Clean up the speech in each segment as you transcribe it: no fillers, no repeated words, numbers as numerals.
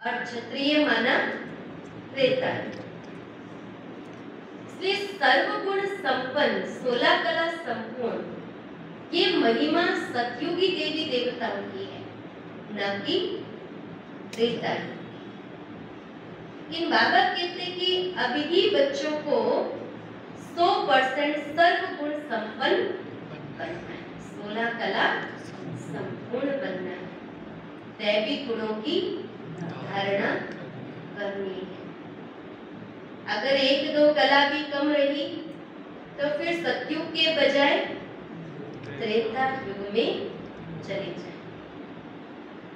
और क्षत्रिय माना त्रेता। इसलिए सर्वगुण संपन्न 16 कला संपूर्ण ये महिमा सतयुगी देवी देवताओं की है, न कि त्रेता की। इन बाबा कहते कि अभी ही बच्चों को 100% सर्वगुण संपन्न बनना है, 16 कला संपूर्ण बनना है, दैवी गुणों की धारणा करनी है। अगर 1-2 कला भी कम रही तो फिर सतयुग के बजाय त्रेता युग में चले जाए।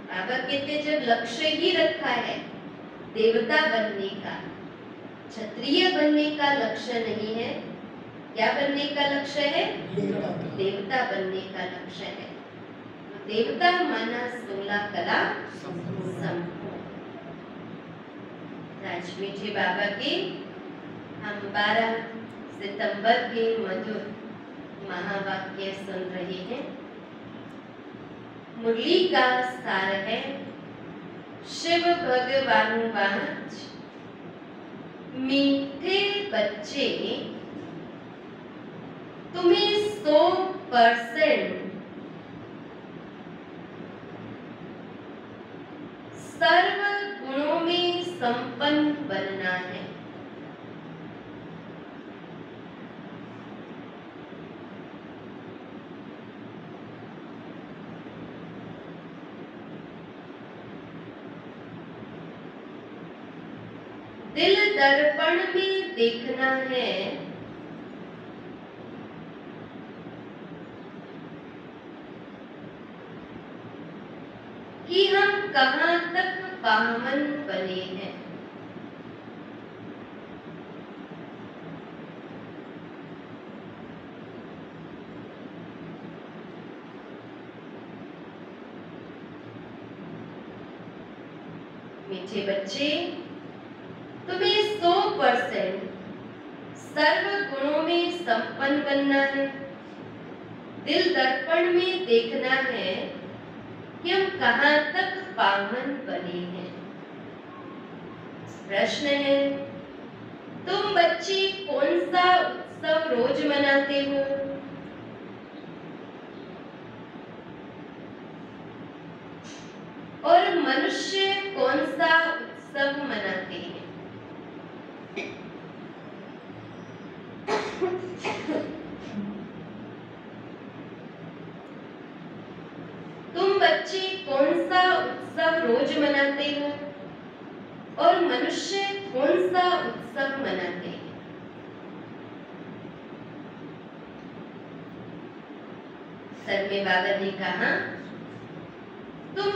बाबा कहते जब लक्ष्य ही रखा है देवता बनने का, क्षत्रिय बनने का लक्ष्य नहीं है, क्या बनने का लक्ष्य है? देवता बनने का लक्ष्य है। तो देवता माना 16 कला संपूर्ण। आज मीठे बाबा के हम 12 सितंबर के मधुर महावाक्य सुन रहे हैं। मुरली का सार है शिव भगवान वाच, मीठे बच्चे तुम्हें 100% सर्व गुणों में संपन्न बनना है। दिल दर्पण में देखना है कि हम कहां तक पावन बने हैं। मीठे बच्चे तुम्हें 100% सर्व गुणों में संपन्न बनना है। दिल दर्पण में देखना है कि हम कहां तक पावन बने हैं। प्रश्न है, तुम बच्चे कौन सा उत्सव रोज मनाते हो? और मनुष्य कौन सा उत्सव मनाते हैं? तुम बच्चे कौन सा उत्सव रोज मनाते हो और मनुष्य कौन सा उत्सव मनाते हैं? सर में बाबा ने कहा तुम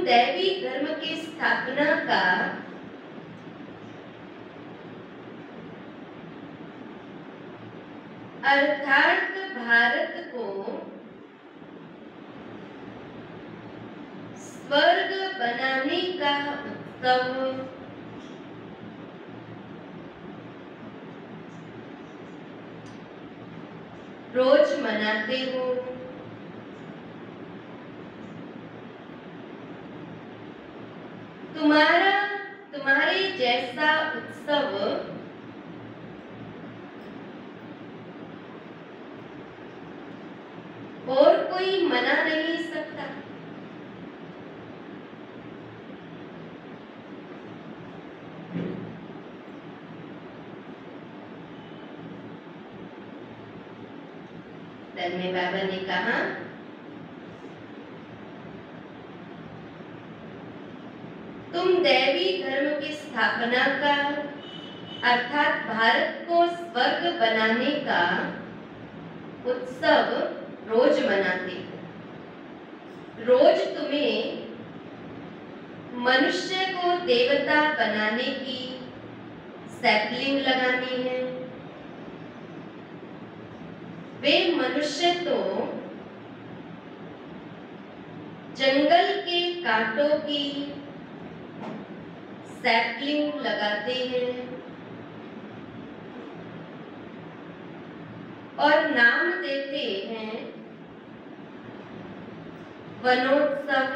दैवी धर्म की स्थापना का अर्थात भारत को स्वर्ग बनाने का उत्सव रोज मनाते हो। तुम्हारे जैसा उत्सव और कोई मना नहीं सकता। तब में बाबा ने कहा तुम दैवी धर्म की स्थापना का अर्थात भारत को स्वर्ग बनाने का उत्सव रोज मनाते हो। रोज तुम्हें मनुष्य को देवता बनाने की सैपलिंग लगानी है। वे मनुष्य तो जंगल के कांटों की सैपलिंग लगाते हैं और नाम देते हैं वनोत्सव,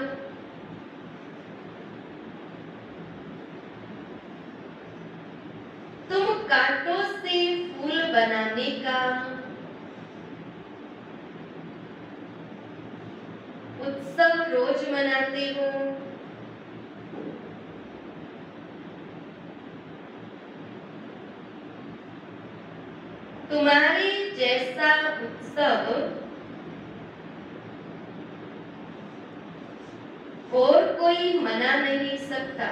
कांटों से फूल बनाने का उत्सव रोज मनाते हो, तुम्हारे जैसा उत्सव और कोई मना नहीं सकता।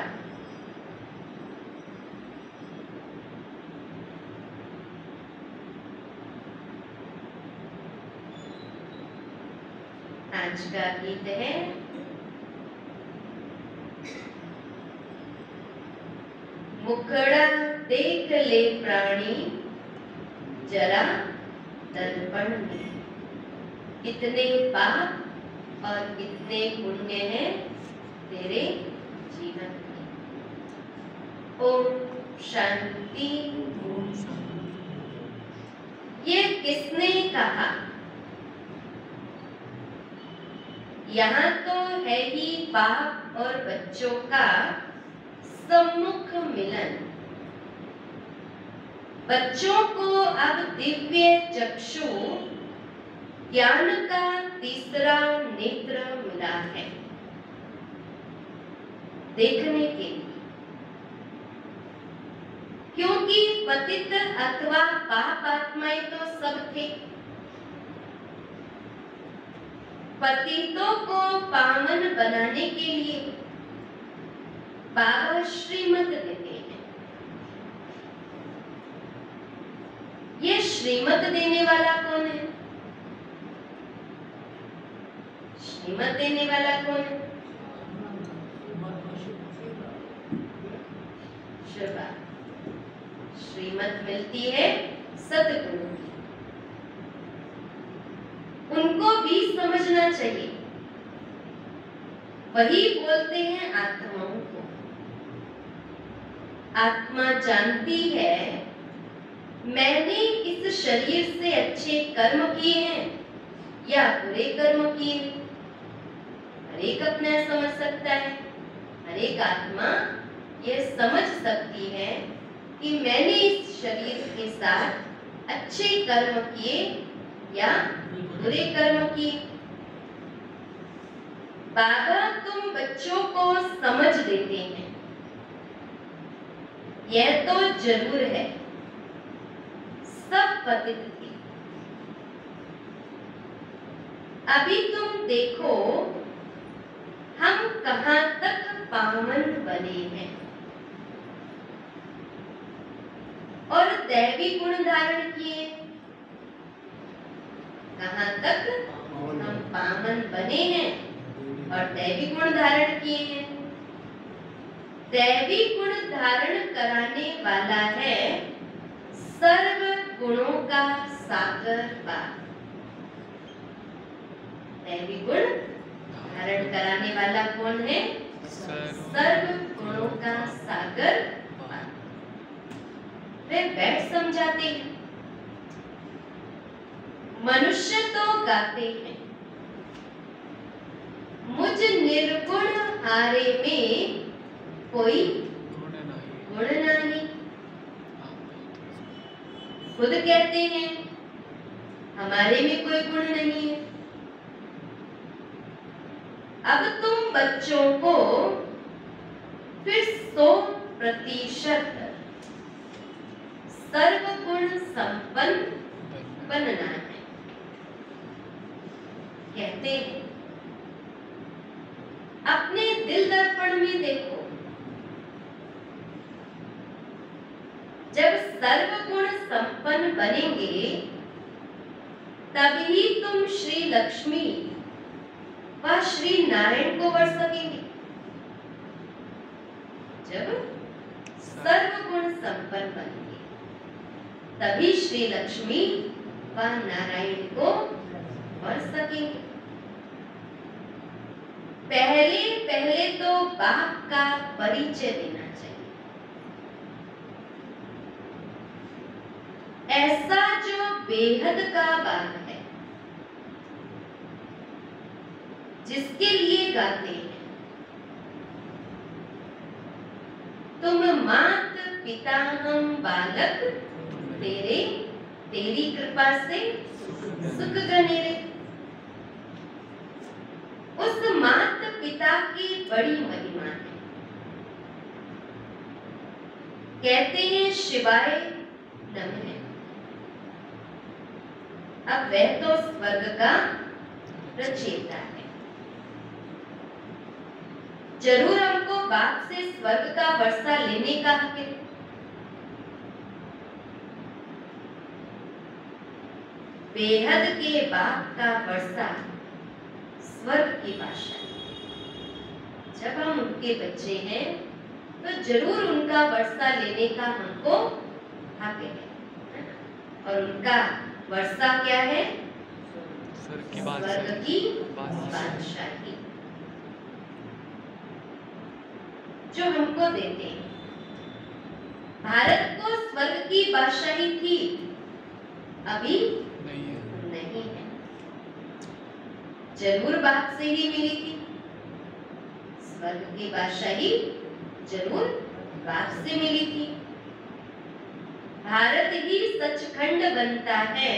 आज का गीत है मुखड़ा देख ले प्राणी जरा दर्पण में, कितने पाप और कितने पुण्य हैं तेरे जीवन में। ओम शांति। ये किसने कहा? यहाँ तो है ही बाप और बच्चों का सम्मुख मिलन। बच्चों को अब दिव्य चक्षु ज्ञान का तीसरा नेत्र मिला है देखने के लिए, क्योंकि पतित अथवा पाप आत्माएं तो सब थे। पतितों को पावन बनाने के लिए बाबा श्रीमत देते हैं। ये श्रीमत देने वाला कौन है? श्रीमत देने वाला कौन है? श्रीमत मिलती है सतगुरु, उनको भी समझना चाहिए। वही बोलते हैं आत्माओं को। आत्मा जानती है मैंने इस शरीर से अच्छे कर्म किए हैं या बुरे कर्म किए हैं। हर एक अपना समझ सकता है। हर एक आत्मा यह समझ सकती है कि मैंने इस शरीर के साथ अच्छे कर्म किए या बुरे कर्म किए। बाबा तुम बच्चों को समझ देते हैं, यह तो जरूर है। सब पतित थे। अभी तुम देखो हम कहां तक पावन बने हैं और दैवी गुण धारण किए। कहां तक हम पावन बने हैं और दैवी गुण धारण किए हैं। दैवी गुण धारण कराने वाला है सर्व गुणों का सागर बाप। दैवी गुण धारण कराने वाला कौन है? सर्व गुणों का सागर बाप। वे बैठ समझाते हैं। मनुष्य तो गाते हैं मुझ निर्गुण हारे में कोई गुण नहीं। खुद कहते हैं हमारे में कोई गुण नहीं है। अब तुम बच्चों को फिर 100% सर्वगुण संपन्न बनना है। कहते हैं अपने दिल दर्पण में देखो, जब सर्वगुण संपन्न बनेंगे तभी तुम श्री लक्ष्मी व श्री नारायण को वर सकेंगे। जब सर्वगुण संपन्न बनेंगे तभी श्री लक्ष्मी व नारायण को वर सकेंगे। पहले पहले तो बाप का परिचय देना चाहिए। ऐसा जो बेहद का बाप है, जिसके लिए गाते हैं, तुम मात पिता हम बालक, तेरे तेरी कृपा से सुख घनेरे। उस मात पिता की बड़ी महिमा है। कहते हैं शिवाय नमः। अब वह तो स्वर्ग का रचयिता है। जरूर हमको बाप से स्वर्ग का वर्षा लेने का हक है। बेहद के बाप का वर्षा स्वर्ग की भाषा है। जब हम उनके बच्चे हैं तो जरूर उनका वर्षा लेने का हमको हक है। और उनका वर्षा क्या है? स्वर्ग की बादशाही जो हमको देते हैं। भारत को स्वर्ग की बादशाही थी, अभी नहीं है। जरूर बाप से ही मिली थी। स्वर्ग की बादशाही जरूर बाप से मिली थी। भारत ही सचखंड बनता है,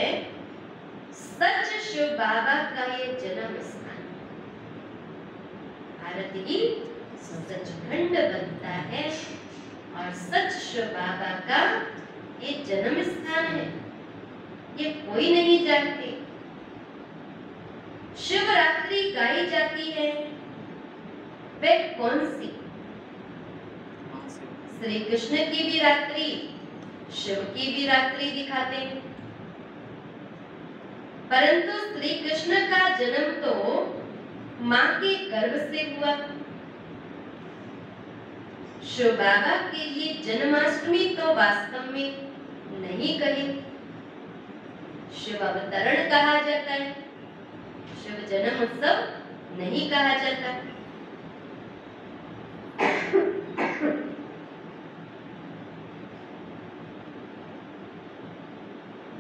सच शिव बाबा का ये जन्म स्थान। भारत ही सचखंड बनता है और सच शिव बाबा का ये जन्म स्थान है। ये कोई नहीं जानते। शिवरात्रि गाई जाती है, वह कौन सी? श्री कृष्ण की भी रात्रि, शिव की भी रात्रि दिखाते हैं। परंतु श्री कृष्ण का जन्म तो मां के गर्भ से हुआ। शिव बाबा के लिए जन्माष्टमी तो वास्तव में नहीं कही, शिव अवतरण कहा जाता है। शिव जन्म उत्सव नहीं कहा जाता।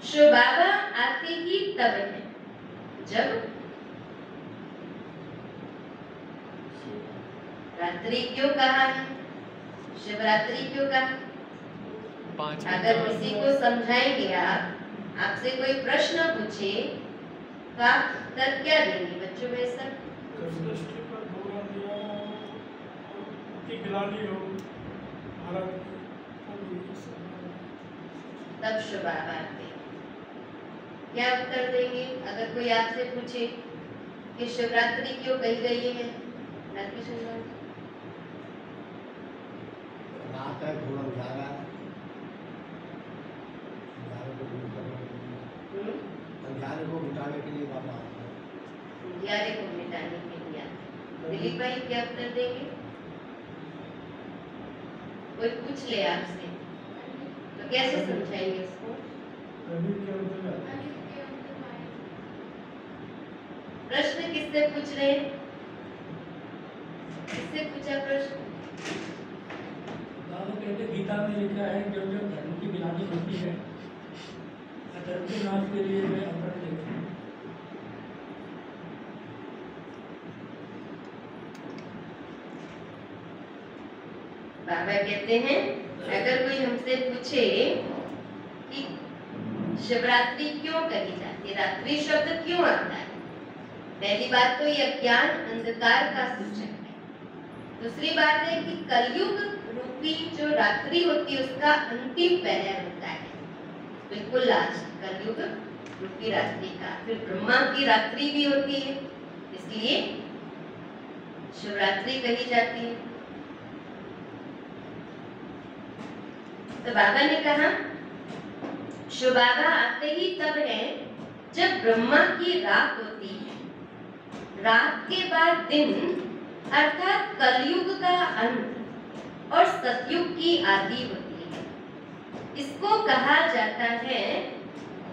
शिव बाबा आते ही तब है जब रात्रि क्यों कहा है? शिवरात्रि क्यों कहा? अगर किसी को समझाएंगे आप, आपसे कोई प्रश्न पूछे तो आप उत्तर क्या देंगे बच्चों में? सब तब शिव बाबा आते क्या उत्तर देंगे? अगर कोई आपसे पूछे कि शिवरात्रि क्यों कही गई है? रात्रि शिवरात्रि रात है, घोड़ा उजाला है, अंधियारे को मिटाने के लिए बाबा आते हैं। अंधियारे को मिटाने के लिए आते हैं। दिलीप भाई क्या उत्तर देंगे? कोई पूछ ले आपसे तो कैसे समझाएंगे इसको? प्रश्न किससे पूछ रहे हैं? किससे पूछा प्रश्न? बाबा कहते गीता में लिखा है जब जब धर्म की गिलानी होती है, धर्म के नाश के लिए वे अवतरण लेते हैं। बाबा कहते हैं अगर कोई हमसे पूछे कि शिवरात्रि क्यों कही जाती है, रात्रि शब्द क्यों आता है, पहली बात तो ये अज्ञान अंधकार का सूचक है। दूसरी बात है कि कलयुग रूपी जो रात्रि होती है उसका अंतिम पहर होता है, बिल्कुल लास्ट कलयुग रूपी रात्रि का। फिर ब्रह्मा की रात्रि भी होती है, इसलिए शिवरात्रि कही जाती है। तो बाबा ने कहा शिव बाबा आते ही तब है जब ब्रह्मा की रात होती है, रात के बाद दिन अर्थात कलयुग का अंत और सतयुग की आदि होती है। इसको कहा जाता है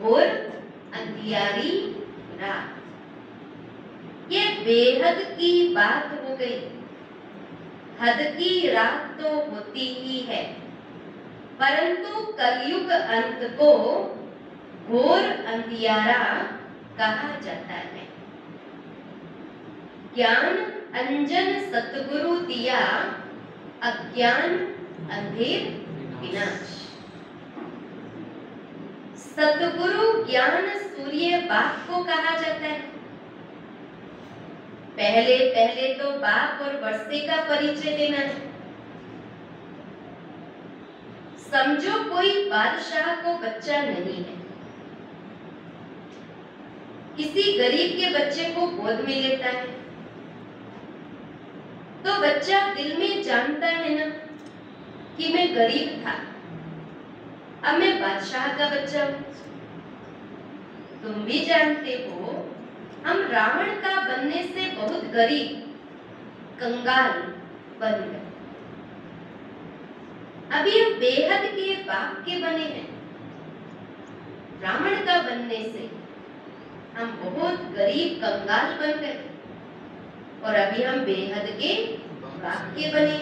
घोर अंधियारी रात। ये बेहद की बात हो गई। हद की रात तो होती ही है, परंतु कलयुग अंत को घोर अंधियारा कहा जाता है। ज्ञान अंजन सतगुरु दिया, अज्ञान अंधेर विनाश। सतगुरु ज्ञान सूर्य बाप को कहा जाता है। पहले पहले तो बाप और वर्षे का परिचय देना है। समझो कोई बादशाह को बच्चा नहीं है, किसी गरीब के बच्चे को गोद में लेता है, तो बच्चा दिल में जानता है ना कि मैं गरीब था, अब मैं बादशाह का बच्चा हूं। तुम भी जानते हो हम रावण का बनने से बहुत गरीब कंगाल बन गए। अभी हम बेहद के बाप के बने हैं। रावण का बनने से हम बहुत गरीब कंगाल बन गए और अभी हम बेहद के बाप के बने।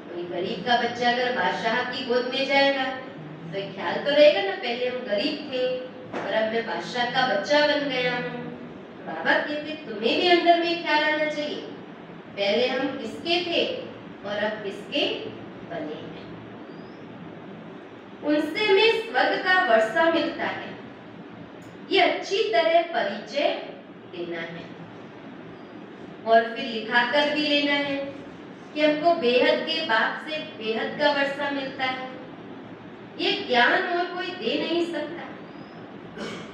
कोई गरीब का बच्चा अगर बादशाह की गोद में जाएगा तो ख्याल तो रहेगा ना, पहले हम गरीब थे और अब मैं बादशाह का बच्चा बन गया हूँ। बाबा कहते तुम्हें भी अंदर में ख्याल आना चाहिए, पहले हम किसके थे और अब किसके बने हैं। उनसे हमें स्वर्ग का वर्षा मिलता है, ये अच्छी तरह परिचय देना है और फिर लिखाकर भी लेना है कि हमको बेहद के बाप से बेहद का वर्षा मिलता है। ये ज्ञान और कोई दे नहीं सकता।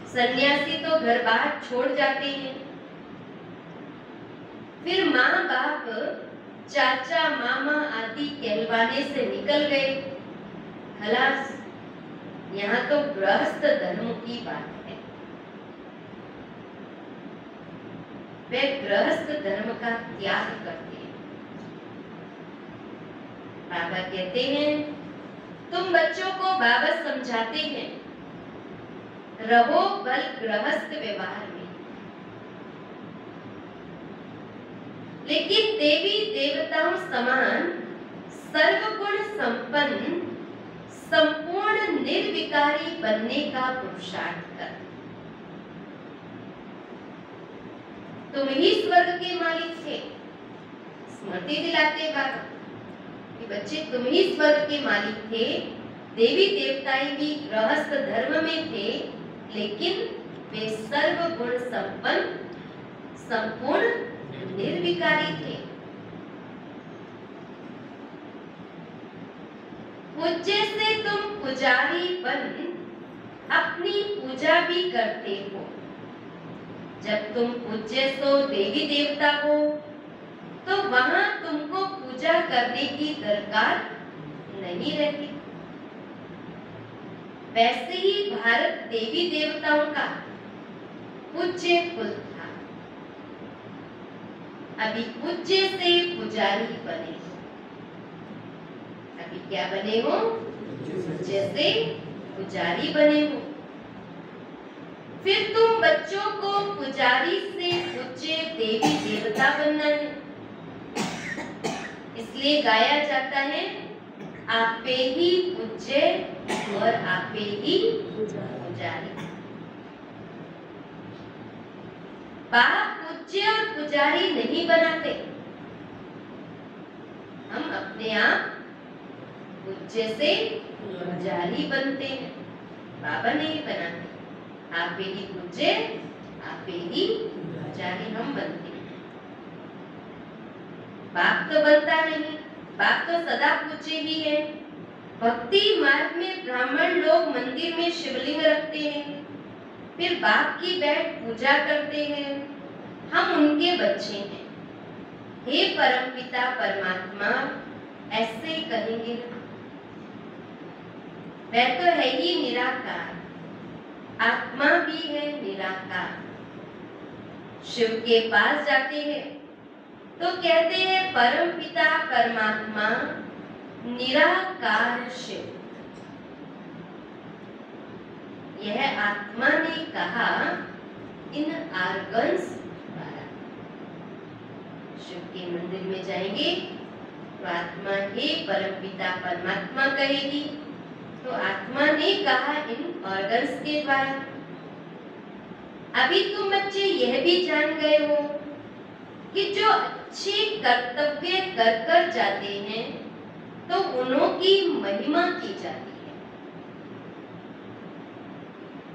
सन्यासी तो घर बार छोड़ जाते हैं, फिर माँ बाप चाचा मामा आदि कहलवाने से निकल गए, खलास। यहाँ तो गृहस्थ धर्म की बात है। वे गृहस्थ धर्म का त्याग करते हैं। बाबा कहते हैं तुम बच्चों को बाबा समझाते हैं रहो बल गृहस्थ व्यवहार में, लेकिन देवी देवताओं समान सर्वगुण संपन्न संपूर्ण निर्विकारी बनने का पुरुषार्थ कर। तुम ही स्वर्ग के मालिक थे। स्मृति दिलाते बाबा कि बच्चे तुम ही स्वर्ग के मालिक थे। देवी देवताएं भी गृहस्थ धर्म में थे, लेकिन वे सर्वगुण संपन्न संपूर्ण निर्विकारी थे। पूज्य से तुम पुजारी बन अपनी पूजा भी करते हो। जब तुम पूज्य सो देवी देवता हो तो वहां तुमको पूजा करने की दरकार नहीं रहती। वैसे ही भारत देवी देवताओं का पूज्य कुल था। अभी पूज्य से पुजारी बने हो। अभी क्या बने हो? पूज्य से पुजारी बने हो। फिर तुम बच्चों को पुजारी से पूज्य देवी देवता बनना है। इसलिए गाया जाता है आपे ही पूज्य और आपे ही पुजारी। बाप पूज्य और पुजारी नहीं बनाते, हम अपने आप पूज्य से पुजारी बनते हैं। बाबा नहीं बनाते। आपे ही पूज्य आपे ही पुजारी हम बनते हैं। बाप तो बनता नहीं, बाप तो सदा पूज्य ही है। भक्ति मार्ग में ब्राह्मण लोग मंदिर में शिवलिंग रखते हैं, फिर बाप की बैठ पूजा करते हैं। हम उनके बच्चे हैं। हे परमपिता परमात्मा, ऐसे ही कहेंगे ना। वह तो है ही निराकार, आत्मा भी है निराकार। शिव के पास जाते हैं तो कहते हैं परमपिता परमात्मा निराकार शिव। यह आत्मा ने कहा इन आर्गन्स द्वारा। शिव के मंदिर में जाएंगे तो आत्मा हे परमपिता परमात्मा कहेगी, तो आत्मा ने कहा इन ऑर्गन्स के द्वारा। अभी तुम बच्चे यह भी जान गए हो कि जो अच्छे कर्तव्य कर कर जाते हैं तो उन्हों की महिमा की जाती है।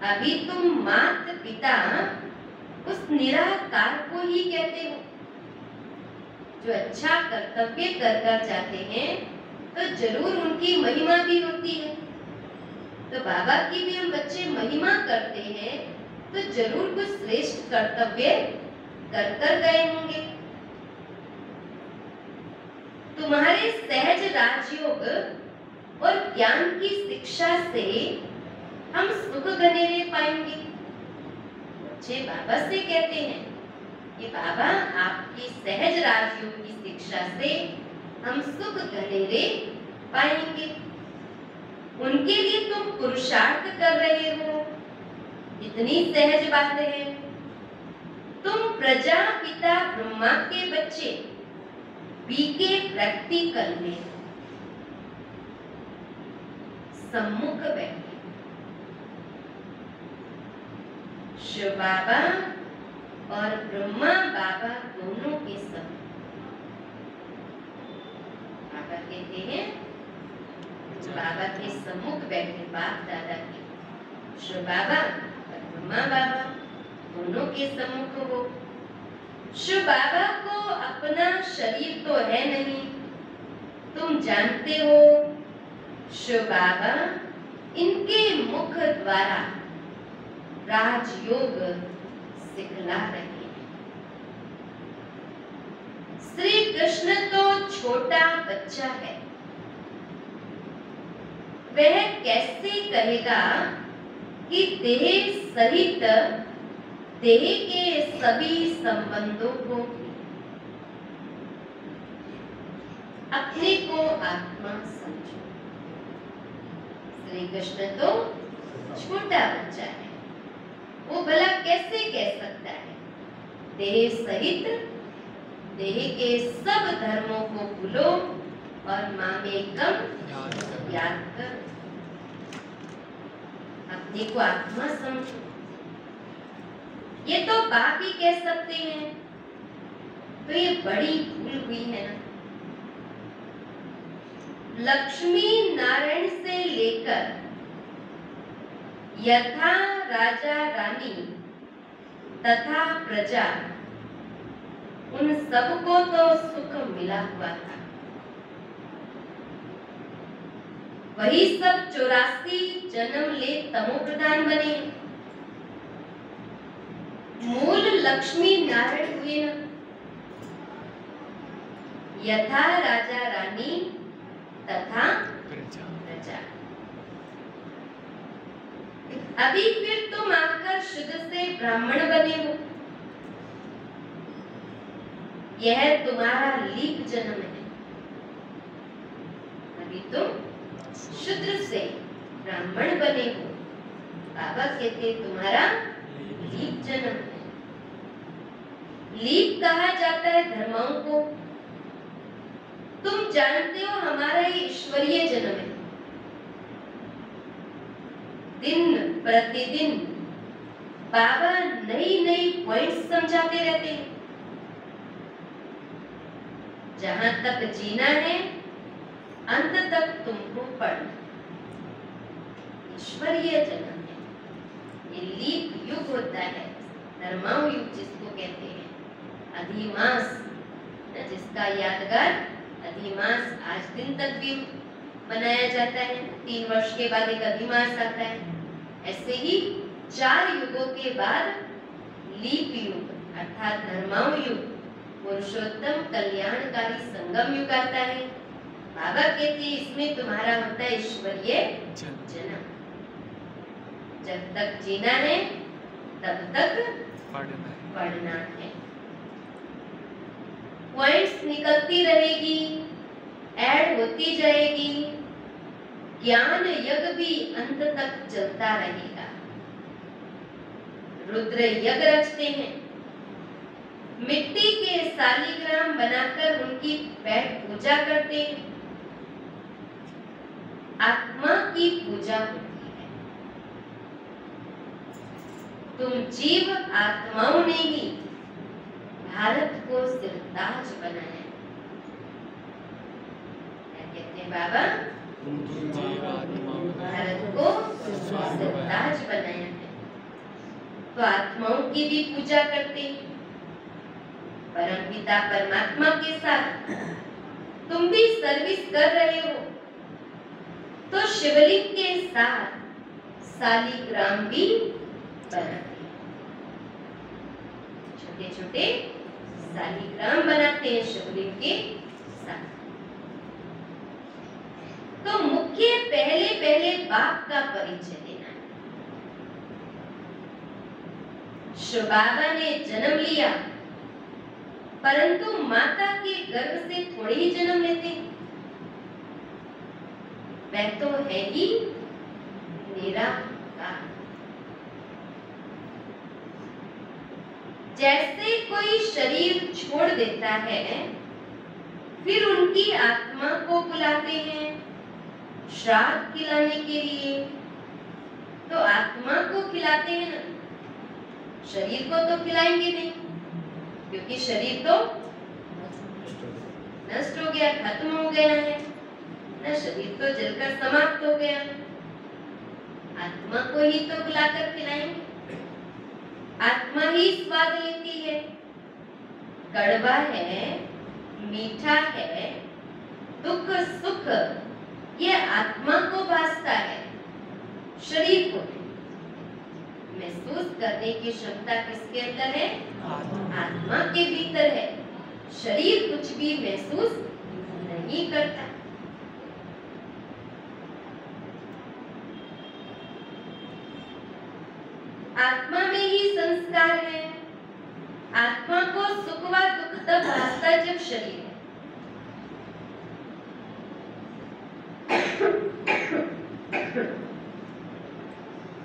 अभी तुम माता पिता उस निराकार को ही कहते हो जो अच्छा कर्तव्य करना चाहते हैं, तो जरूर उनकी महिमा भी होती है। तो बाबा की भी हम बच्चे महिमा करते हैं तो जरूर कुछ श्रेष्ठ कर्तव्य कर गए होंगे। तुम्हारे सहज राजयोग और ज्ञान की शिक्षा से हम सुख घनेरे पाएंगे। बच्चे बाबा से कहते हैं कि बाबा आपकी सहज राजयोग की शिक्षा से हम सुख घनेरे पाएंगे। उनके लिए तुम पुरुषार्थ कर रहे हो, इतनी सहज बात है। तुम प्रजापिता ब्रह्मा के बच्चे बीके प्रैक्टिकल में सम्मुख बैठे। शिव बाबा और ब्रह्मा बाबा दोनों के सम्मुख बाबा कहते हैं, बाबा के सम्मुख बैठे बाप दादा के शिव बाबा और ब्रह्मा बाबा दोनों के सम्मुख हो। शिव बाबा को अपना शरीर तो है नहीं, तुम जानते हो। शिव बाबा इनके मुख द्वारा राजयोग सिखला रहे हैं। श्री कृष्ण तो छोटा बच्चा है, वह कैसे कहेगा कि देह सहित देह के सभी संबंधों को अपने को आत्मा समझो। श्री कृष्ण तो छोटा बच्चा है, वो भला कैसे कह सकता है देह सहित देह के सब धर्मों को भूलो और मामेकम याद कर, अपने को आत्मा समझो। ये तो बाप ही कह सकते हैं, तो ये बड़ी भूल हुई है ना। लक्ष्मी नारायण से लेकर यथा राजा रानी तथा प्रजा, उन सबको तो सुख मिला हुआ था। वही सब 84 जन्म ले तमो प्रधान बने। मूल लक्ष्मी नारायण हुए ना। यथा राजा रानी तथा प्रजा। अभी फिर तुम आकर शुद्ध से ब्राह्मण बने हो, यह तुम्हारा लीप जन्म है। अभी तुम शूद्र से ब्राह्मण बने हो, बाबा कहते तुम्हारा लीप जन्म है। लीप कहा जाता है धर्मों को। तुम जानते हो हमारा ये ईश्वरीय जन्म है। दिन प्रतिदिन बाबा नई नई पॉइंट्स समझाते रहते हैं। जहां तक जीना है अंत तक तुमको पढ़ना। ईश्वरीय जन्म है, ये लीप युग होता है, धर्माव युग जिसको कहते हैं। अधिमास जिसका यादगार अधिमास आज दिन तक भी मनाया जाता है। 3 वर्ष के बाद एक अधिमास आता है। ऐसे ही 4 युगों के बाद लीप युग अर्थात धर्माव युग, पुरुषोत्तम कल्याणकारी संगम युग आता है। बाबा कहते हैं इसमें तुम्हारा होता है ईश्वरीय जन्म। जब तक जीना है तब तक पढ़ना है। पॉइंट्स निकलती रहेगी, ऐड होती जाएगी। ज्ञान यज्ञ भी अंत तक चलता रहेगा। रुद्र यज्ञ रचते हैं, मिट्टी के शालिग्राम बनाकर उनकी बैठ पूजा करते हैं। आत्मा की पूजा होती है। तुम जीव आत्माओं ने ही भारत को सिरताज बनाया। क्या कहते हैं बाबा भारत को सरताज बनाया है, तो आत्माओं की भी पूजा करते हैं। परमपिता परमात्मा के साथ तुम भी सर्विस कर रहे हो, तो शिवलिंग के साथ शालिग्राम भी बनाते हैं। छोटे छोटे शालिग्राम बनाते हैं शिवलिंग के साथ। तो मुख्य पहले बाप का परिचय देना है। शिव बाबा ने जन्म लिया, परंतु माता के गर्भ से थोड़े ही जन्म लेते हैं। वह तो है ही निराकार। जैसे कोई शरीर छोड़ देता है, फिर उनकी आत्मा को बुलाते हैं श्राद्ध खिलाने के लिए, तो आत्मा को खिलाते हैं ना, शरीर को तो खिलाएंगे नहीं, क्योंकि शरीर तो नष्ट हो गया, खत्म हो गया है ना, शरीर तो जलकर समाप्त हो गया। आत्मा को ही तो बुलाकर खिलाएंगे। आत्मा ही स्वाद लेती है, कड़वा है, मीठा है, दुख सुख ये आत्मा को भासता है, शरीर को महसूस करने की क्षमता किसके अंदर है? आत्मा के भीतर है। शरीर कुछ भी महसूस नहीं करता। आत्मा में ही संस्कार है। आत्मा को सुख व दुख तब भासता है जब शरीर है।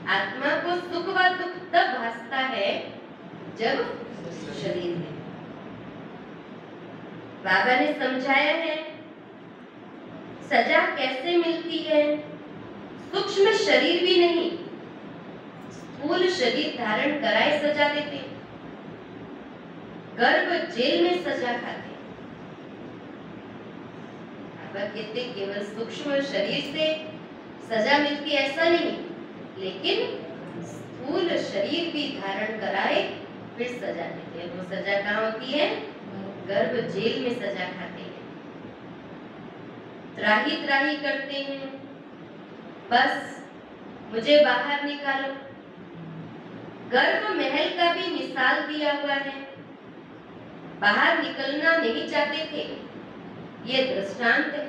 आत्मा को सुख व दुख तब भासता है जब शरीर है। बाबा ने समझाया है सजा कैसे मिलती है। सूक्ष्म शरीर भी नहीं, स्थूल शरीर धारण कराए सजा देते, गर्भ जेल में सजा खाते। बाबा कहते केवल सूक्ष्म शरीर से सजा मिलती ऐसा नहीं, लेकिन स्थूल शरीर भी धारण कराए फिर सजा देते हैं। वो सजा कहाँ होती है? गर्भ जेल में सजा खाते हैं, त्राही त्राही करते हैं, बस मुझे बाहर निकालो। गर्भ महल का भी मिसाल दिया हुआ है, बाहर निकलना नहीं चाहते थे, ये दृष्टांत है।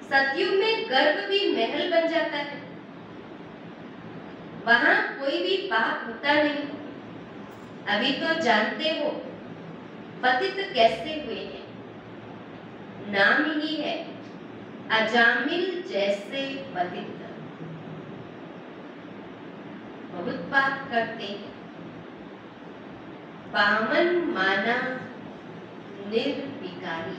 सतयुग में गर्भ भी महल बन जाता है, वहां कोई भी पाप होता नहीं। अभी तो जानते हो पतित कैसे हुए हैं, नाम ही है अजामिल जैसे पतित। बहुत पाप करते हैं, पामन माना निर्विकारी।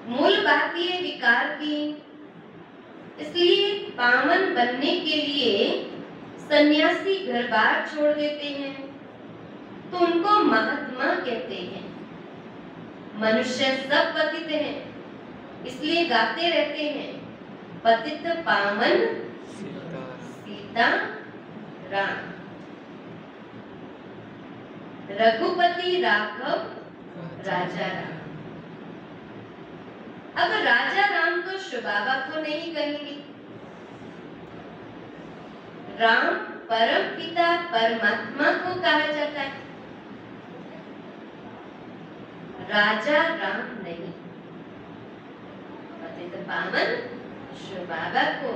मूल बात ये विकार की, इसलिए पावन बनने के लिए सन्यासी घर बार छोड़ देते हैं, तो उनको महात्मा कहते हैं। मनुष्य सब पतित हैं, इसलिए गाते रहते हैं पतित पावन सीता राम, रघुपति राघव राजा राम। अब राजा राम तो शिव बाबा को नहीं कहेंगे, राम परम पिता परमात्मा को कहा जाता है, राजा राम नहीं। पतित पावन शिव बाबा को,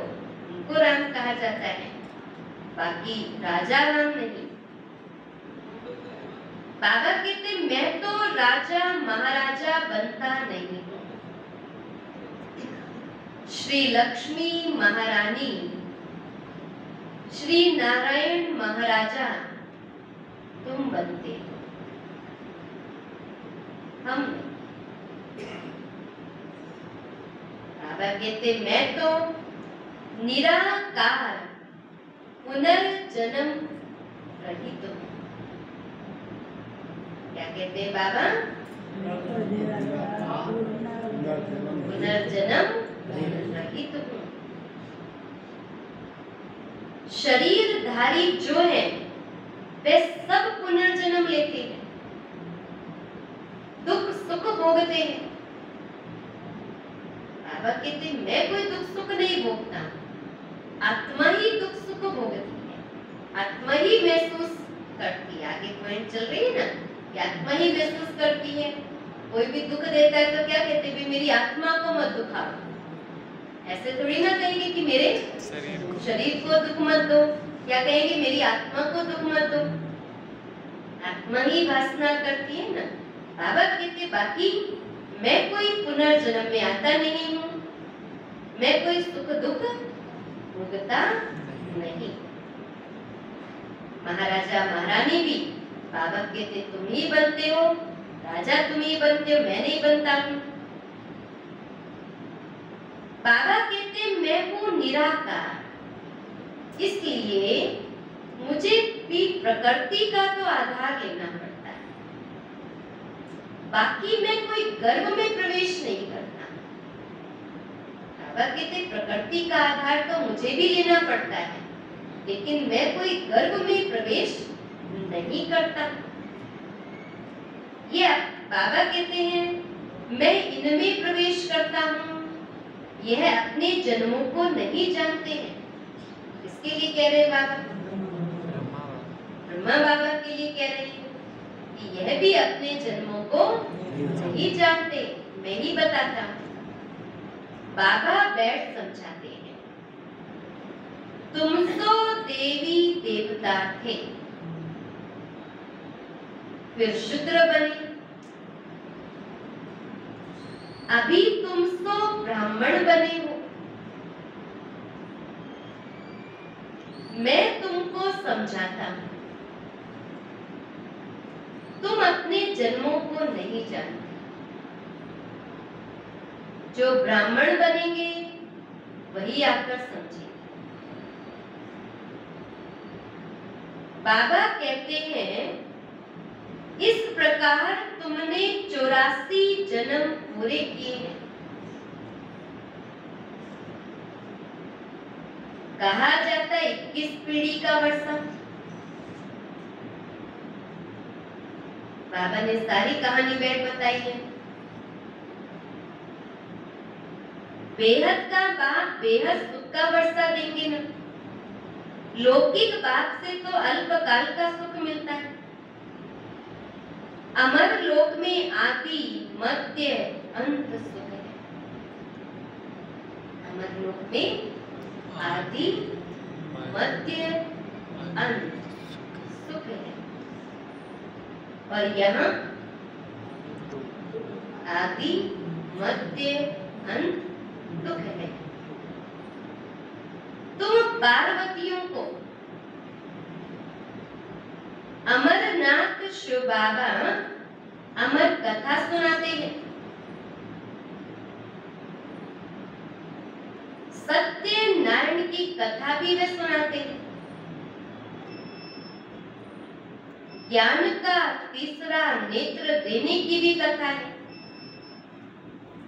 उनको राम कहा जाता है, बाकी राजा राम नहीं। बाबा कहते मैं तो राजा महाराजा बनता नहीं हूं, श्री लक्ष्मी महारानी श्री नारायण महाराजा तुम बनते हो, हम नहीं। बाबा कहते मैं तो निराकार पुनर्जन्म रहित हूं। क्या कहते हैं बाबा? पुनर्जन्म रहित हूँ। शरीरधारी जो है वे सब पुनर्जन्म लेते हैं, दुख सुख भोगते हैं। बाबा कहते हैं मैं कोई दुख सुख नहीं भोगता, आत्मा ही दुख सुख भोगती है, आत्मा ही महसूस करती है। आगे पॉइंट चल रही है ना कि आत्मा ही महसूस करती है। कोई भी दुख देता है तो क्या कहते हैं, मेरी आत्मा को मत दुखाओ। ऐसे थोड़ी ना कहेंगे कि मेरे शरीर को दुख मत दो, क्या कहेंगे मेरी आत्मा को दुख मत दो। आत्मा ही वासना करती है ना। बाबा कहते बाकी मैं कोई पुनर्जन्म में आता नहीं हूँ, मैं कोई सुख दुख भोगता नहीं। महाराजा महारानी भी बाबा कहते तुम ही बनते हो, राजा तुम ही बनते हो, मैं नहीं बनता हूँ। बाबा कहते मैं हूँ निराकार, इसलिए मुझे भी प्रकृति का तो आधार लेना पड़ता है, बाकी मैं कोई गर्भ में प्रवेश नहीं करता। बाबा कहते प्रकृति का आधार तो मुझे भी लेना पड़ता है, लेकिन मैं कोई गर्भ में प्रवेश नहीं करता। ये बाबा कहते हैं मैं इनमें प्रवेश करता हूँ, यह अपने जन्मों को नहीं जानते हैं। इसके लिए कह रहे बाबा, ब्रह्मा बाबा के लिए कह रही हूँ कि यह भी अपने जन्मों को नहीं जानते, मैं ही बताता हूँ। बाबा बैठ समझाते हैं, तुम तो देवी देवता थे, फिर शूद्र बने, अभी तुम तो ब्राह्मण बने हो। मैं तुमको समझाता हूं, तुम अपने जन्मों को नहीं जानते। जो ब्राह्मण बनेंगे वही आकर समझेंगे। बाबा कहते हैं इस प्रकार तुमने 84 जन्म पूरे किए हैं। कहा जाता है 21 पीढ़ी का वर्षा। बाबा ने सारी कहानी बैठ बताई है। बेहद का बाप बेहद सुख का वर्षा देंगे ना। लौकिक बाप से तो अल्पकाल का सुख मिलता है। अमर लोक में आदि मध्य अंत सुख है। अमर लोक में आदि मध्य अंत सुख है, और यहाँ आदि मध्य अंत दुख है। तुम पार्वतियों को अमरनाथ शिव बाबा अमर कथा सुनाते हैं। सत्य नारायण की कथा भी वे सुनाते हैं। ज्ञान का तीसरा नेत्र देने की भी कथा है,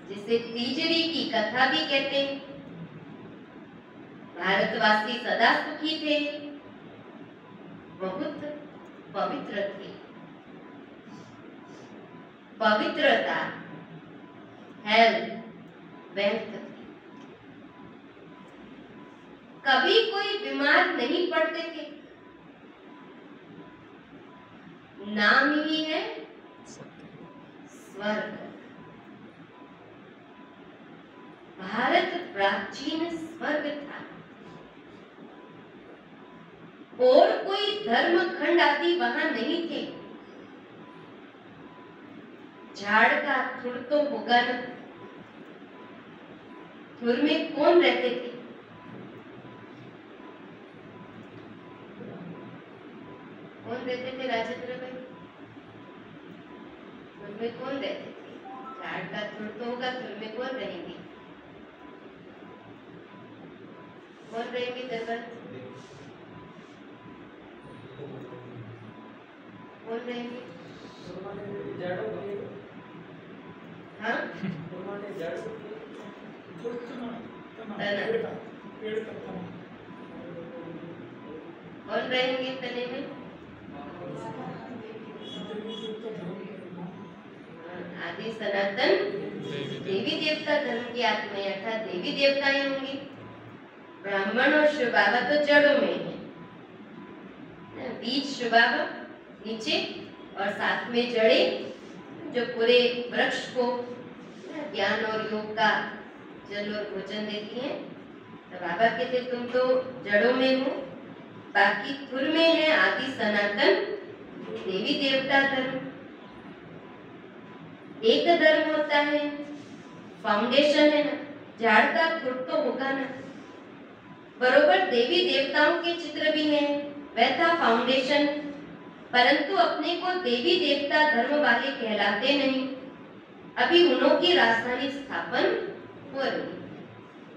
जिसे तीजरी की कथा भी कहते हैं। भारतवासी सदा सुखी थे, बहुत पवित्र थे। पवित्रता हेल्थ वेल्थ थी। कभी कोई बीमार नहीं पड़ते थे। नाम ही है स्वर्ग। भारत प्राचीन स्वर्ग था, और कोई धर्म खंड आदि वहां नहीं थे। झाड़ का थुर तो होगा न। थुर में कौन रहते थे? कौन रहते थे राजेंद्र भाई? थुर में कौन रहते थे? झाड़ का थुर तो होगा, थुर में कौन रहेंगे? कौन रहेंगे जगत? कौन रहेंगे? हाँ कौन रहेंगे तने में? आदि सनातन देवी देवता धर्म की आत्माएं अर्थात देवी देवताएं होंगी। ब्राह्मण और शिव बाबा तो जड़ों में है, बीज शिव बाबा नीचे और साथ में जड़े जो पूरे वृक्ष को ज्ञान और योग का जल और भोजन देती हैं। तो बाबा कहते तुम तो जड़ों में हो, बाकी खुर में है आदि सनातन देवी देवता धर्म। एक धर्म होता है, फाउंडेशन है ना, झाड़ का खुर तो होगा ना, बरोबर देवी देवताओं के चित्र भी हैं, वह था फाउंडेशन। परंतु अपने को देवी देवता धर्म वाले कहलाते नहीं, अभी उन्हों की राजधानी स्थापन हो रही है।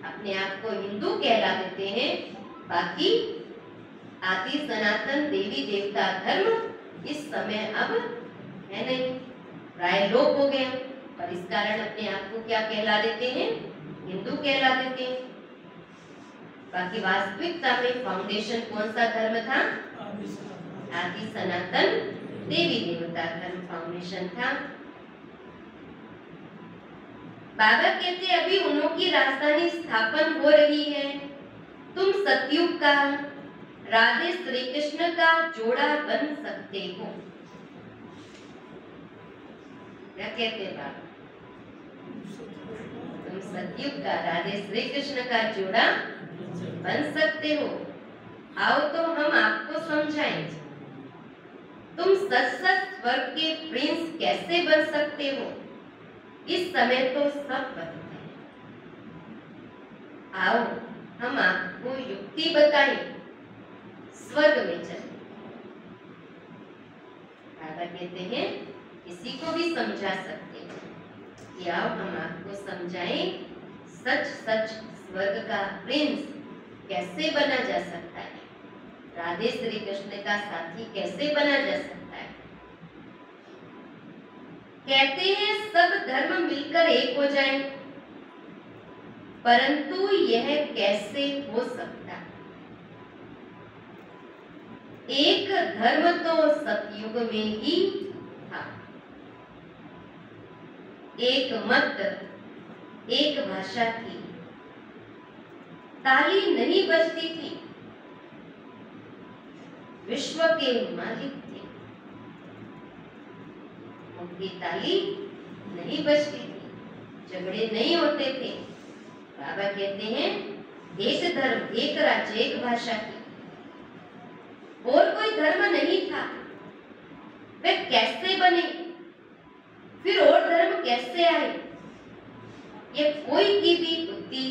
अपने आप को हिंदू कहला देते हैं, बाकी आदि सनातन देवी देवता धर्म इस समय अब है नहीं, प्राय लोप हो गए, पर इस कारण अपने आप को क्या कहला देते हैं? हिंदू कहला देते हैं। बाकी वास्तविकता में फाउंडेशन कौन सा धर्म था? आदि सनातन देवी देवता धर्म फाउंडेशन था। बाबा कहते अभी उन्हों की राजधानी स्थापन हो रही है, तुम सतयुग का राधे श्री कृष्ण का जोड़ा बन सकते हो। क्या कहते हैं बाबा? तुम सतयुग का राधे श्री कृष्ण का जोड़ा बन सकते हो। आओ तो हम आपको समझाएं, तुम सच सच स्वर्ग के प्रिंस कैसे बन सकते हो? इस समय तो सब बनते हैं। आओ हम आपको युक्ति बताएं, स्वर्ग में चले। बाबा कहते हैं किसी को भी समझा सकते हैं कि आओ हम आपको समझाएं, सच सच स्वर्ग का प्रिंस कैसे बना जा सकता है, राधे श्री कृष्ण का साथी कैसे बना जा सकता है। कहते हैं सब धर्म मिलकर एक हो जाएं, परंतु यह कैसे हो सकता? एक धर्म तो सतयुग में ही था, एक मत, एक भाषा थी, ताली नहीं बजती थी, विश्व के मालिक थे, उनकी ताली नहीं बजती थी, झगड़े नहीं होते थे। बाबा कहते हैं एक धर्म, एक राज्य, एक भाषा थी, और कोई धर्म नहीं था। वे कैसे बने, फिर और धर्म कैसे आए, ये कोई की भी बुद्धि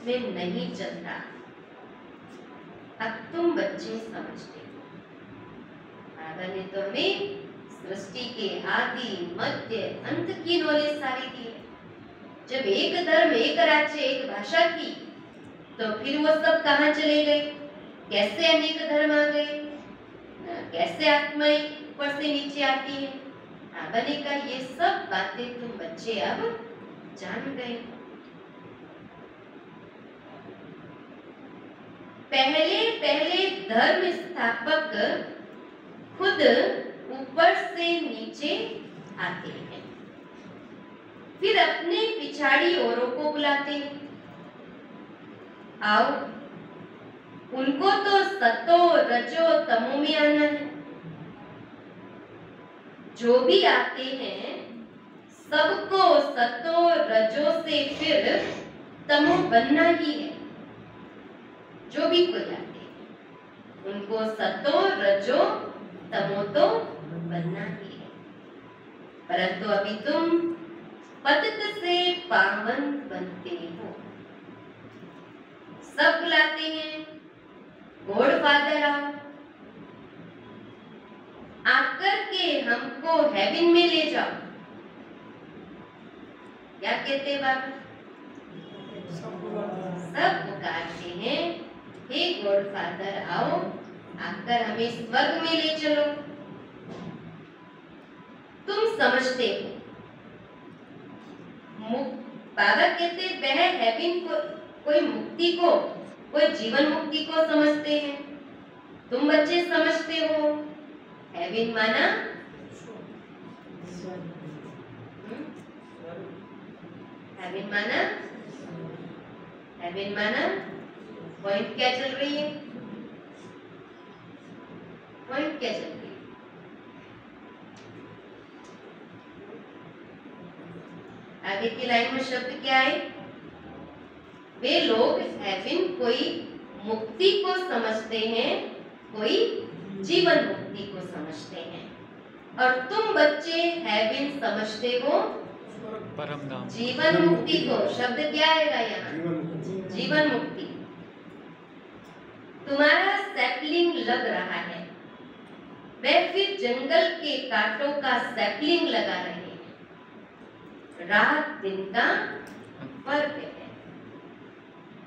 में नहीं चलता। अब तुम बच्चे समझते हो, बाबा ने तो हमें सृष्टि के आदि मध्य अंत की नॉलेज सारी दी है। जब एक धर्म, एक राज्य, एक भाषा थी, तो फिर वो सब कहाँ चले गए? कैसे अनेक धर्म आ गए? कैसे आत्माएं ऊपर से नीचे आती हैं? बाबा ने कहा ये सब बातें तुम बच्चे अब जान गए। पहले पहले धर्म स्थापक खुद ऊपर से नीचे आते हैं, फिर अपने पिछाड़ी औरों को बुलाते हैं। आओ, उनको तो सतो रजो तमो में आना है। जो भी आते हैं सबको सतो रजो से फिर तमो बनना ही है। जो भी कोई आते हैं उनको सतो रजो तमो तो बनना ही है। परंतु अभी तुम पतित से पावन बनते हो। सब बुलाते हैं, गॉड फादर आओ, आकर के हमको हेवन में ले जाओ। क्या कहते हैं बाबा? सब पुकारते हैं, हे गॉड फादर आओ, आकर हमें स्वर्ग में ले चलो। समझते हो। बाबा कहते वह हेवन को, कोई मुक्ति को, कोई जीवन मुक्ति को समझते हैं। तुम बच्चे समझते हो हेवन माना हेवन माना, हेवन माना पॉइंट क्या चल रही है, पॉइंट क्या चल रही है? आगे की लाइन में शब्द क्या है? वे लोग हेवन कोई मुक्ति को समझते हैं, कोई जीवन मुक्ति को समझते हैं, और तुम बच्चे हेवन समझते हो परम धाम, जीवन मुक्ति को। शब्द क्या आएगा यहाँ? जीवन मुक्ति। तुम्हारा सैपलिंग लग रहा है, वह फिर जंगल के कांटों का सैपलिंग लगा रहे हैं। रात दिन का फर्क है।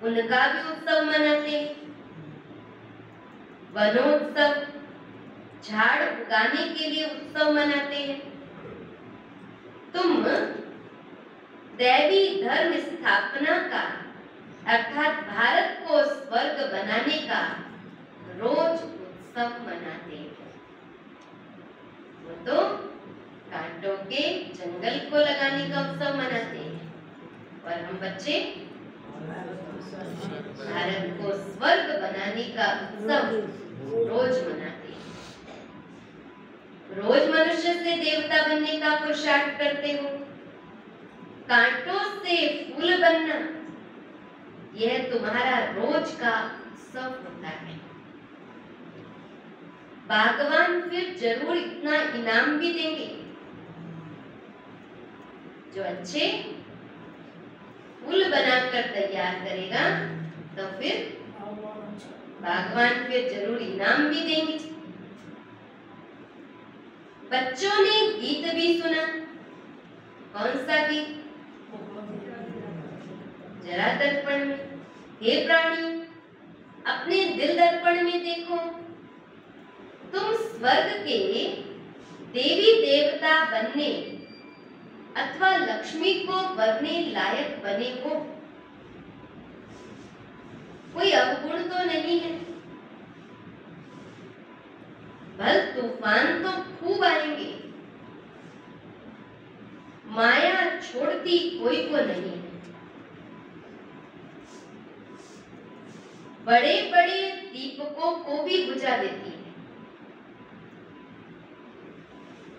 उनका भी उत्सव मनाते, वनोत्सव, झाड़ उगाने के लिए उत्सव मनाते हैं। तुम दैवी धर्म स्थापना का अर्थात भारत को स्वर्ग बनाने का रोज उत्सव मनाते हैं। वो तो कांटों के जंगल को लगाने का उत्सव मनाते हैं, और हम बच्चे भारत को स्वर्ग बनाने का उत्सव रोज मनाते हैं। रोज मनुष्य से देवता बनने का पुरुषार्थ करते हो। कांटों से फूल बनना यह तुम्हारा रोज का उत्सव होता है। बागवान फिर जरूर इतना इनाम भी देंगे। जो अच्छे फूल बनाकर तैयार करेगा तो फिर बागवान फिर जरूर इनाम भी देंगे। बच्चों ने गीत भी सुना। कौन सा गीत? जरा दर्पण में, हे प्राणी अपने दिल दर्पण में देखो, तुम स्वर्ग के देवी देवता बनने अथवा लक्ष्मी को वरने लायक बने हो। कोई अवगुण तो नहीं है। भल तूफान तो खूब आएंगे, माया छोड़ती कोई को नहीं है। बड़े बड़े दीपकों को भी बुझा देती है।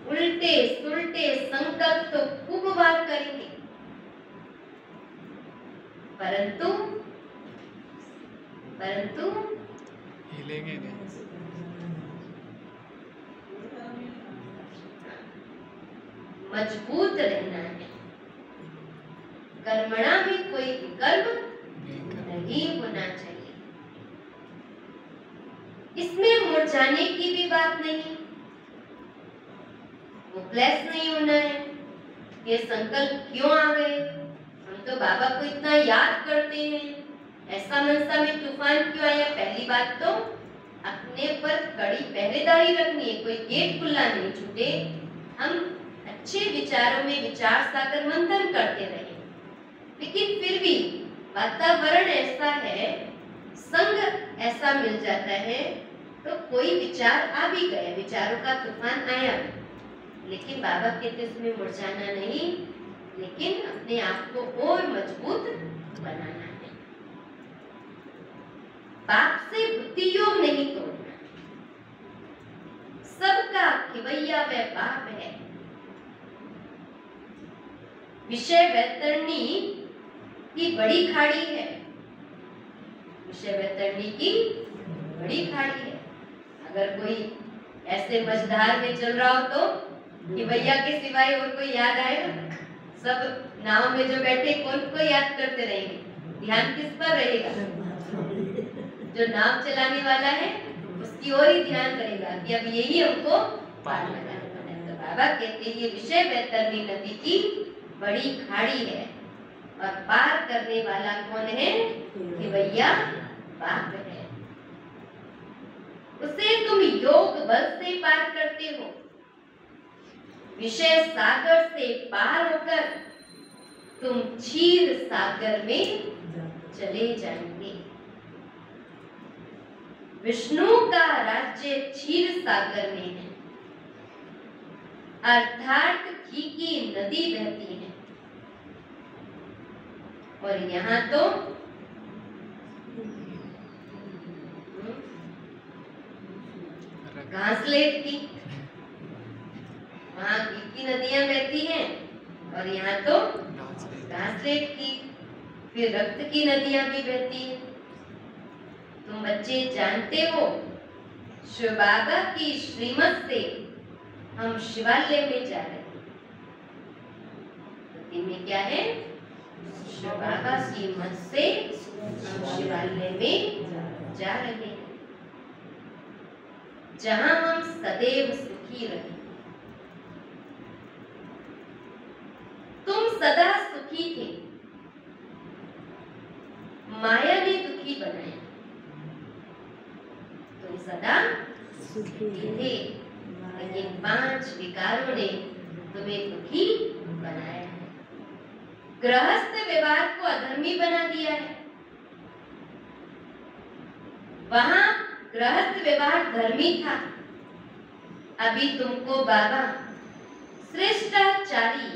उल्टे सुलटे संकल्प तो खूब बार करेंगे, परंतु परंतु हिलेंगे नहीं। मजबूत रहना है। कर्मणा में कोई विकल्प नहीं होना चाहिए। इसमें मुरझाने की भी बात नहीं, होपलेस नहीं होना है। ये संकल्प क्यों आ गए? हम तो बाबा को इतना याद करते हैं, ऐसा मनसा में तूफान क्यों आया? पहली बात तो अपने पर कड़ी पहरेदारी रखनी है, कोई गेट खुला नहीं छूटे। हम अच्छे विचारों में विचार सागर मंथन करते रहे, लेकिन फिर भी वातावरण ऐसा है, संग ऐसा मिल जाता है, तो कोई विचार आ भी गया, विचारों का तूफान आया, लेकिन बाबा कहते इसमें मुरझाना नहीं, लेकिन अपने आप को और मजबूत बनाना है। बाप से बुद्धि योग नहीं तोड़ना। सबका खिवैया वह बाप है। विषय वैतरणी की बड़ी खाड़ी है। विषय वैतरणी की बड़ी खाड़ी है। अगर कोई ऐसे मझधार में चल रहा हो तो कि भैया के सिवाय और कोई याद आएगा? सब नाव में जो बैठे कौन को याद करते रहेंगे? ध्यान किस पर रहेगा? जो नाव चलाने वाला है उसकी ओर ही ध्यान रहेगा कि अब यही हमको पार लगाना है। तो बाबा कहते हैं ये विषय वैतरणी नदी की बड़ी खाड़ी है, और पार करने वाला कौन है? कि भैया बाप है। उसे तुम योग बल से पार करते हो। विषय सागर से पार होकर तुम क्षीर सागर में चले जाएंगे। विष्णु का राज्य क्षीर सागर में है, अर्थात घी की नदी बहती है, और यहाँ तो घासलेट की, वहाँ घी की नदियां बहती हैं और यहाँ तो घासलेट की, फिर रक्त की नदियां भी बहती हैं। तुम बच्चे जानते हो, शिव बाबा की श्रीमत से हम शिवालय में जा रहे हैं। तो में क्या है? शिव बाबा की मत से हम शिवालय में जा रहे हैं, जहां हम सदैव सुखी रहे। तुम सदा सुखी थे, माया ने दुखी बनाया। तुम सदा सुखी थे, लेकिन 5 विकारों ने तुम्हें दुखी बनाया है। गृहस्थ व्यवहार को अधर्मी बना दिया है। वहां गृहस्थ व्यवहार धर्मी था, अभी तुमको बाबा श्रेष्ठाचारी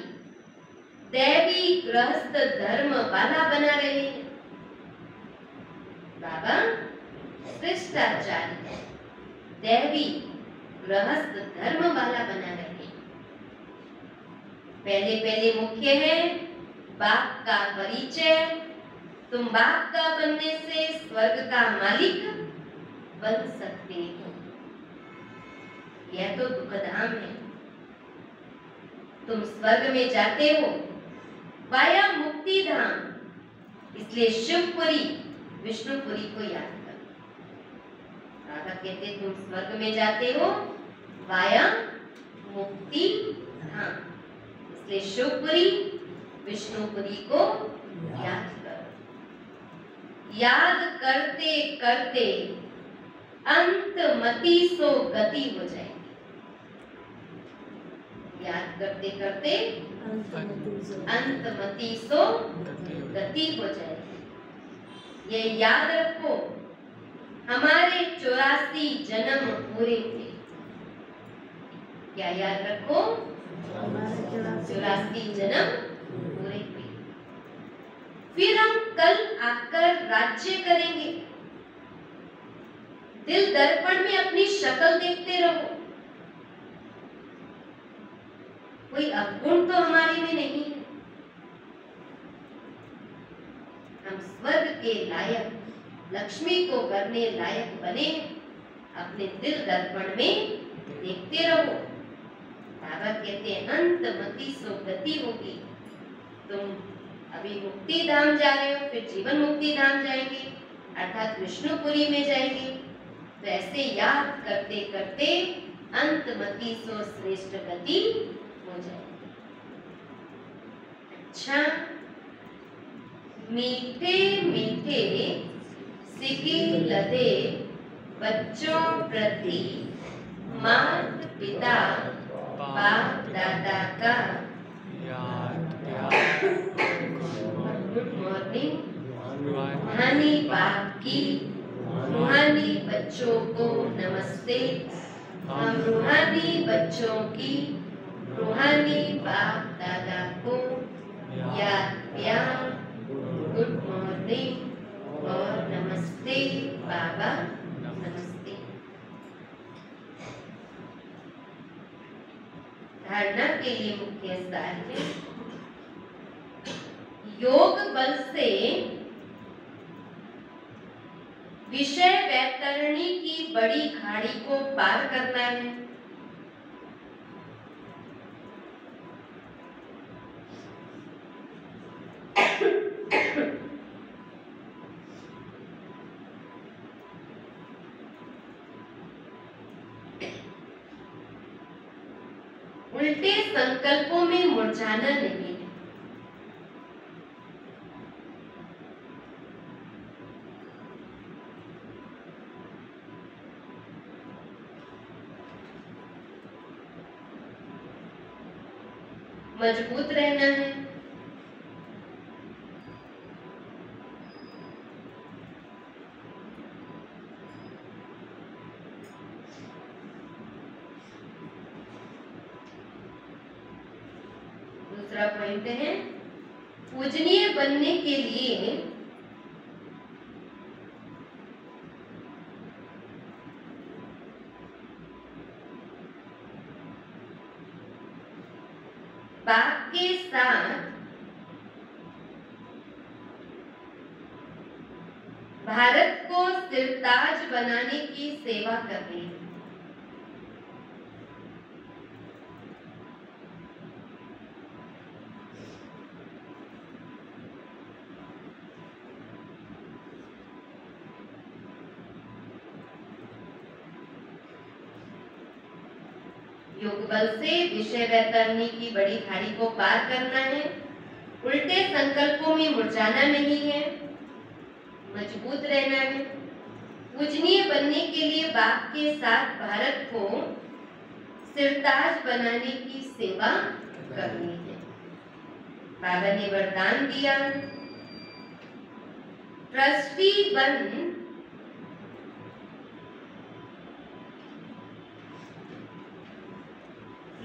दैवी गृहस्थ धर्म वाला बना रहे हैं। बाबा श्रेष्ठाचारी दैवी गृहस्थ धर्म वाला बना रहे हैं। पहले पहले मुख्य है बाप का परिचय। तुम बाप का बनने से स्वर्ग का मालिक बन सकते हो। यह तो दुखधाम है। तुम स्वर्ग में जाते हो वाया मुक्ति धाम, इसलिए शिवपुरी विष्णुपुरी को याद करो। बाबा कहते तुम स्वर्ग में जाते हो वाया मुक्ति धाम, इसलिए शिवपुरी विष्णुपुरी को याद करो। याद करते करते अंतमति सो गति हो जाएगी। याद करते करते अंतमति सो गति हो जाएगी। ये याद रखो, हमारे 84 जन्म पूरे थे। क्या याद रखो? 84 जन्म पूरे थे। फिर हम कल आकर राज्य करेंगे। दिल दर्पण में अपनी शक्ल देखते रहो। कोई अवगुण तो हमारे में नहीं है। हम स्वर्ग के लायक, लक्ष्मी को करने लायक बने। अपने दिल दर्पण में देखते रहो। बाबा कहते हैं अंतमति सो गति होगी। तुम अभी मुक्ति धाम जा रहे हो, फिर जीवन मुक्ति धाम जाएंगे, अर्थात विष्णुपुरी में जाएंगे। तो ऐसे याद करते करते अंतमति सो श्रेष्ठ गति हो जाएगी। अच्छा, मीठे मीठे सिके लदे बच्चों प्रति माता पिता बाप दादा का गुड मॉर्निंग। रूहानी बाप की रूहानी बच्चों को नमस्ते। हम रूहानी बच्चों की रूहानी बाप दादा को याद प्यार, गुड मॉर्निंग और नमस्ते बाबा, नमस्ते। धारणा के लिए मुख्य सार है, योग बल से विषय वैतरणी की बड़ी खाड़ी को पार करना है। उल्टे संकल्पों में मुरझाना नहीं है। मजबूत रहना है। दूसरा पॉइंट है पूजनीय बनने के लिए बाप के साथ भारत को सिरताज बनाने की सेवा करनी है। योग बल से विषय वैतरणी की बड़ी खाड़ी को पार करना है। उल्टे संकल्पों में मुरझाना नहीं है, मजबूत रहना है। पूजनीय बनने के लिए बाप के साथ भारत को सिरताज बनाने की सेवा करनी है। बाबा ने वरदान दिया, ट्रस्टी बन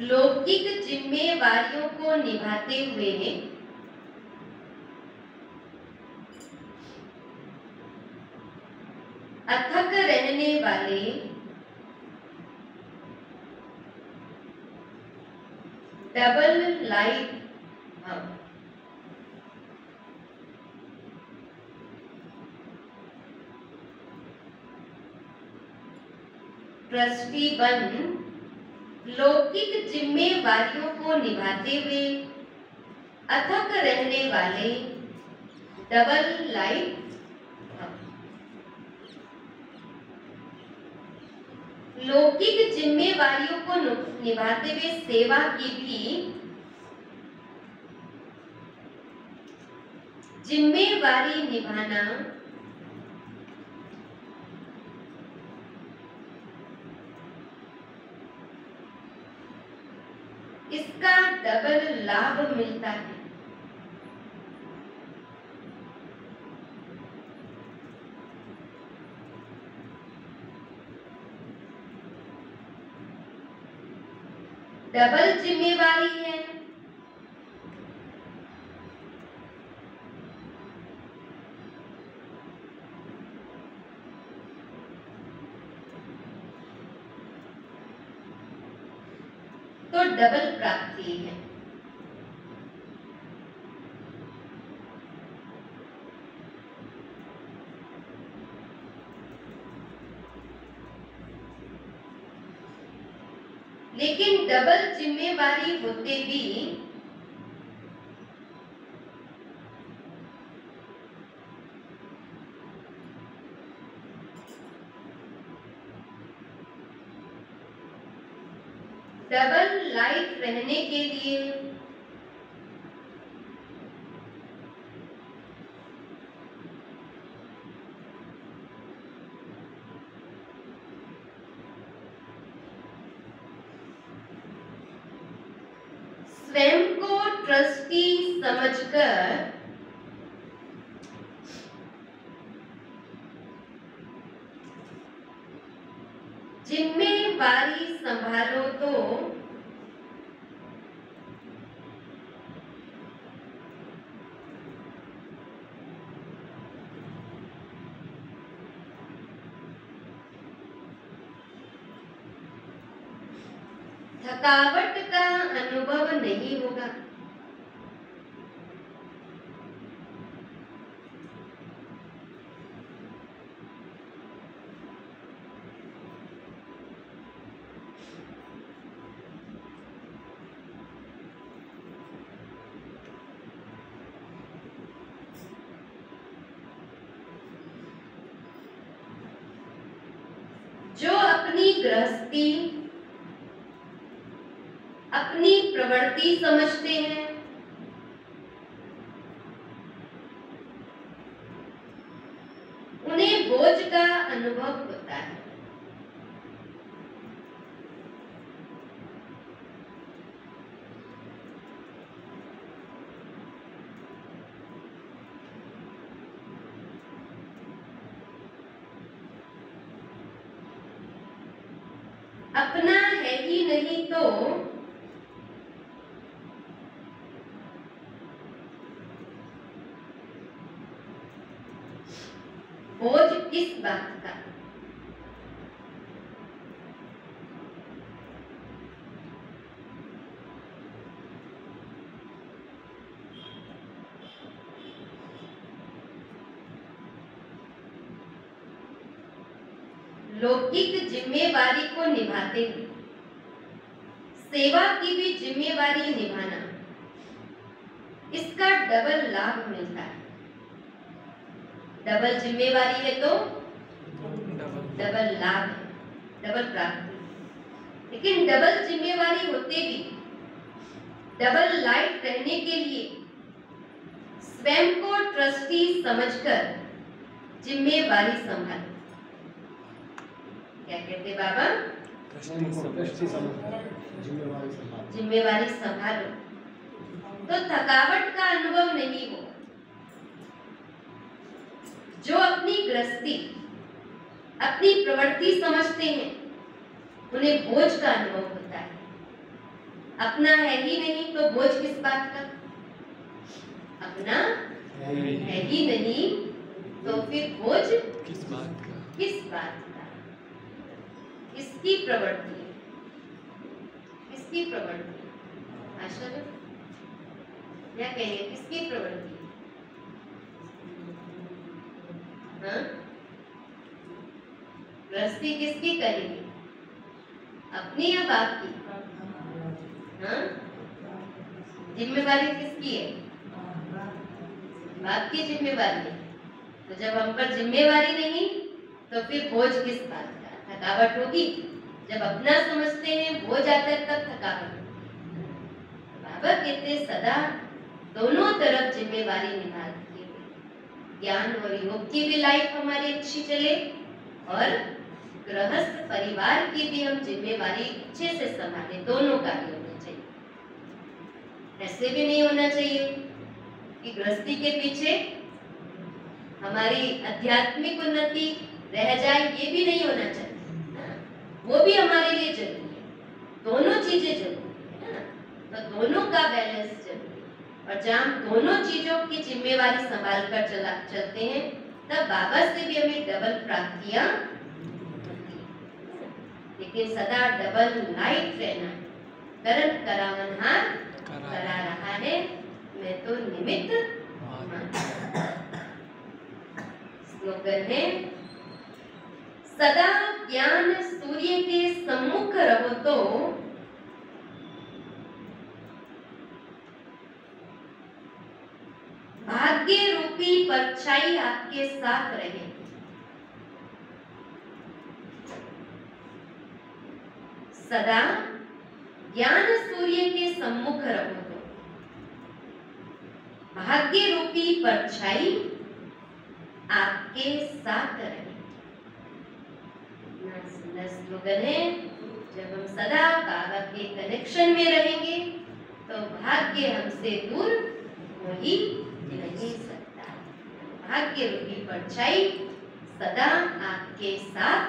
लौकिक जिम्मेवारियों को निभाते हुए अथक रहने वाले डबल लाइफ ट्रस्टी बन लौकिक जिम्मेवारियों को निभाते हुए अथक रहने वाले डबल लाइफ लौकिक जिम्मेवारियों को निभाते हुए सेवा की भी जिम्मेवारी निभाना इसका डबल लाभ मिलता है। डबल जिम्मेवारी है। तो डबल प्राप्ति है। लेकिन डबल जिम्मेवारी होते भी डबल लाइफ रहने के लिए स्वयं को ट्रस्टी समझकर जिम्मेवारी संभालो तो थकावट का अनुभव नहीं होगा। जो अपनी गृहस्थी अपनी प्रवृत्ति समझते हैं, उन्हें बोझ का अनुभव होता है। अपना है ही नहीं तो बोझ किस बात का। लौकिक जिम्मेवारी को निभाते हुए सेवा की भी जिम्मेवारी निभाना, इसका डबल लाभ मिलता है। डबल जिम्मेवारी है तो डबल लाभ है, डबल प्राप्ति। लेकिन डबल जिम्मेवारी होते भी डबल लाइट रहने के लिए स्वयं को ट्रस्टी समझकर जिम्मेवारी संभालो। क्या कहते बाबा? जिम्मेवारी संभालो तो थकावट का अनुभव नहीं हो। जो अपनी गृहस्थी अपनी प्रवृत्ति समझते हैं उन्हें बोझ का अनुभव होता है। अपना है ही नहीं तो बोझ किस बात का। अपना है ही नहीं तो फिर बोझ किस बात का। किस बात का। किसकी प्रवृत्ति है, किसकी प्रवृत्ति है? आशा दो क्या कहेंगे, किसकी प्रवृत्ति है? हाँ? गृहस्थी किसकी करेंगे, अपनी या बाप की? हाँ? जिम्मेवारी किसकी है? बाप की जिम्मेवारी है। तो जब हम पर जिम्मेवारी नहीं तो फिर बोझ किस बात का। थकावट होगी जब अपना समझते हैं, बोझ आता है तब थकावट। बाबा कहते सदा दोनों तरफ जिम्मेवारी निभाते हुए ज्ञान और योग की भी लाइफ हमारी अच्छी चले और गृहस्थ परिवार की भी हम जिम्मेवारी अच्छे से संभालें। दोनों कार्य होने चाहिए। ऐसे भी नहीं होना चाहिए कि गृहस्थी के पीछे हमारी आध्यात्मिक उन्नति रह जाए, ये भी नहीं होना चाहिए। वो भी हमारे लिए जरूरी है। दोनों चीजें जरूरी है ना, तो दोनों का बैलेंस जरूरी है। और जब हम दोनों चीजों की जिम्मेवारी संभाल कर चलते हैं तब बाबा से भी हमें डबल प्राप्तियां होती हैं। लेकिन सदा डबल लाइट रहना, करन करावनहार करा रहा है, मैं तो निमित्त मात्र। स्लोगन है सदा ज्ञान सूर्य के सम्मुख रहो तो भाग्य रूपी परछाई आपके साथ रहे। सदा ज्ञान सूर्य के सम्मुख रहो तो भाग्य रूपी परछाई आपके साथ रहे। सुंदर स्लोगन है। जब हम सदा बाबा के कनेक्शन में रहेंगे तो भाग्य हमसे दूर हो ही नहीं सकता। भाग्य रूपी परछाई सदा आपके साथ